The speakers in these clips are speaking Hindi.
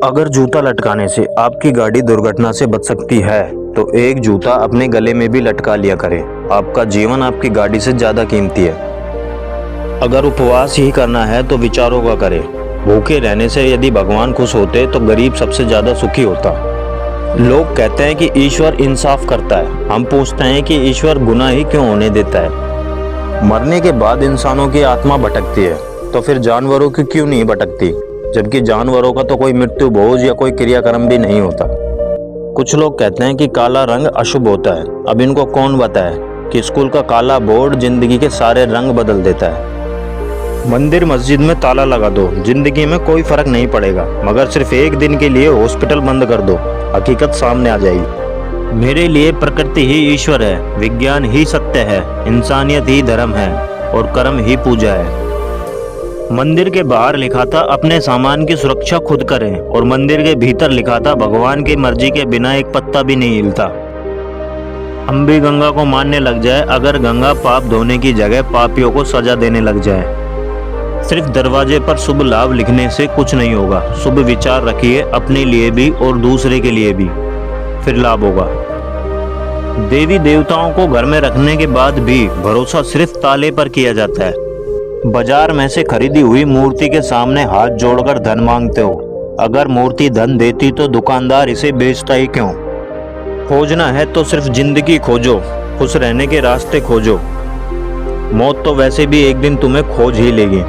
अगर जूता लटकाने से आपकी गाड़ी दुर्घटना से बच सकती है तो एक जूता अपने गले में भी लटका लिया करें। आपका जीवन आपकी गाड़ी से ज़्यादा कीमती है। अगर उपवास ही करना है तो विचारों का करें। भूखे रहने से यदि भगवान खुश होते तो गरीब सबसे ज़्यादा सुखी होता। लोग कहते हैं कि ईश्वर इंसाफ करता है। हम पूछते हैं कि ईश्वर गुनाह ही क्यों होने देता है। मरने के बाद इंसानों की आत्मा भटकती है तो फिर जानवरों की क्यों नहीं भटकती, जबकि जानवरों का तो कोई मृत्यु भोज या कोई क्रियाक्रम भी नहीं होता। कुछ लोग कहते हैं कि काला रंग अशुभ होता है। अब इनको कौन बताए कि स्कूल का काला बोर्ड जिंदगी के सारे रंग बदल देता है। मंदिर मस्जिद में ताला लगा दो, जिंदगी में कोई फर्क नहीं पड़ेगा, मगर सिर्फ एक दिन के लिए हॉस्पिटल बंद कर दो, हकीकत सामने आ जाएगी। मेरे लिए प्रकृति ही ईश्वर है, विज्ञान ही सत्य है, इंसानियत ही धर्म है और कर्म ही पूजा है। मंदिर के बाहर लिखा था अपने सामान की सुरक्षा खुद करें, और मंदिर के भीतर लिखा था भगवान की मर्जी के बिना एक पत्ता भी नहीं हिलता। हम भी गंगा को मानने लग जाए अगर गंगा पाप धोने की जगह पापियों को सजा देने लग जाए। सिर्फ दरवाजे पर शुभ लाभ लिखने से कुछ नहीं होगा। शुभ विचार रखिए अपने लिए भी और दूसरे के लिए भी, फिर लाभ होगा। देवी देवताओं को घर में रखने के बाद भी भरोसा सिर्फ ताले पर किया जाता है। बाजार में से खरीदी हुई मूर्ति के सामने हाथ जोड़कर धन मांगते हो। अगर मूर्ति धन देती तो दुकानदार इसे बेचता ही क्यों। खोजना है तो सिर्फ जिंदगी खोजो, खुश रहने के रास्ते खोजो। मौत तो वैसे भी एक दिन तुम्हें खोज ही लेगी।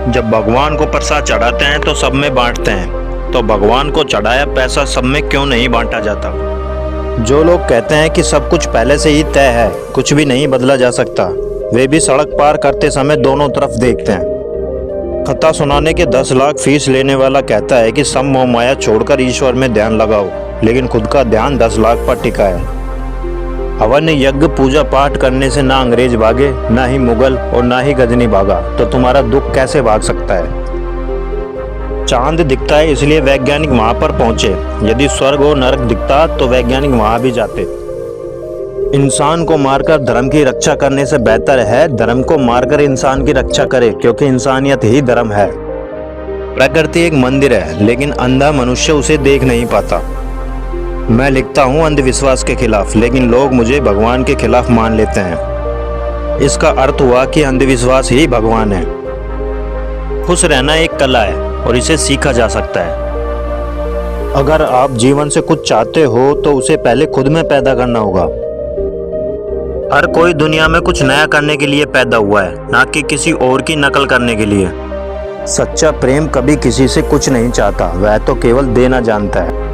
जब भगवान को प्रसाद चढ़ाते हैं तो सब में बांटते हैं, तो भगवान को चढ़ाया पैसा सब में क्यों नहीं बांटा जाता। जो लोग कहते हैं कि सब कुछ पहले से ही तय है, कुछ भी नहीं बदला जा सकता, वे भी सड़क पार करते समय दोनों तरफ देखते हैं। कथा सुनाने के 10 लाख फीस लेने वाला कहता है कि सब मोह माया छोड़कर ईश्वर में ध्यान लगाओ, लेकिन खुद का ध्यान 10 लाख पर टिका है। हवन यज्ञ पूजा पाठ करने से ना अंग्रेज भागे, ना ही मुगल और ना ही गजनी भागा, तो तुम्हारा दुख कैसे भाग सकता है। चांद दिखता है इसलिए वैज्ञानिक वहां पर पहुंचे। यदि स्वर्ग और नरक दिखता तो वैज्ञानिक वहां भी जाते। इंसान को मारकर धर्म की रक्षा करने से बेहतर है धर्म को मारकर इंसान की रक्षा करे, क्योंकि इंसानियत ही धर्म है। प्रकृति एक मंदिर है, लेकिन अंधा मनुष्य उसे देख नहीं पाता। मैं लिखता हूँ अंधविश्वास के खिलाफ, लेकिन लोग मुझे भगवान के खिलाफ मान लेते हैं। इसका अर्थ हुआ कि अंधविश्वास ही भगवान है। खुश रहना एक कला है और इसे सीखा जा सकता है। अगर आप जीवन से कुछ चाहते हो तो उसे पहले खुद में पैदा करना होगा। हर कोई दुनिया में कुछ नया करने के लिए पैदा हुआ है, ना कि किसी और की नकल करने के लिए। सच्चा प्रेम कभी किसी से कुछ नहीं चाहता, वह तो केवल देना जानता है।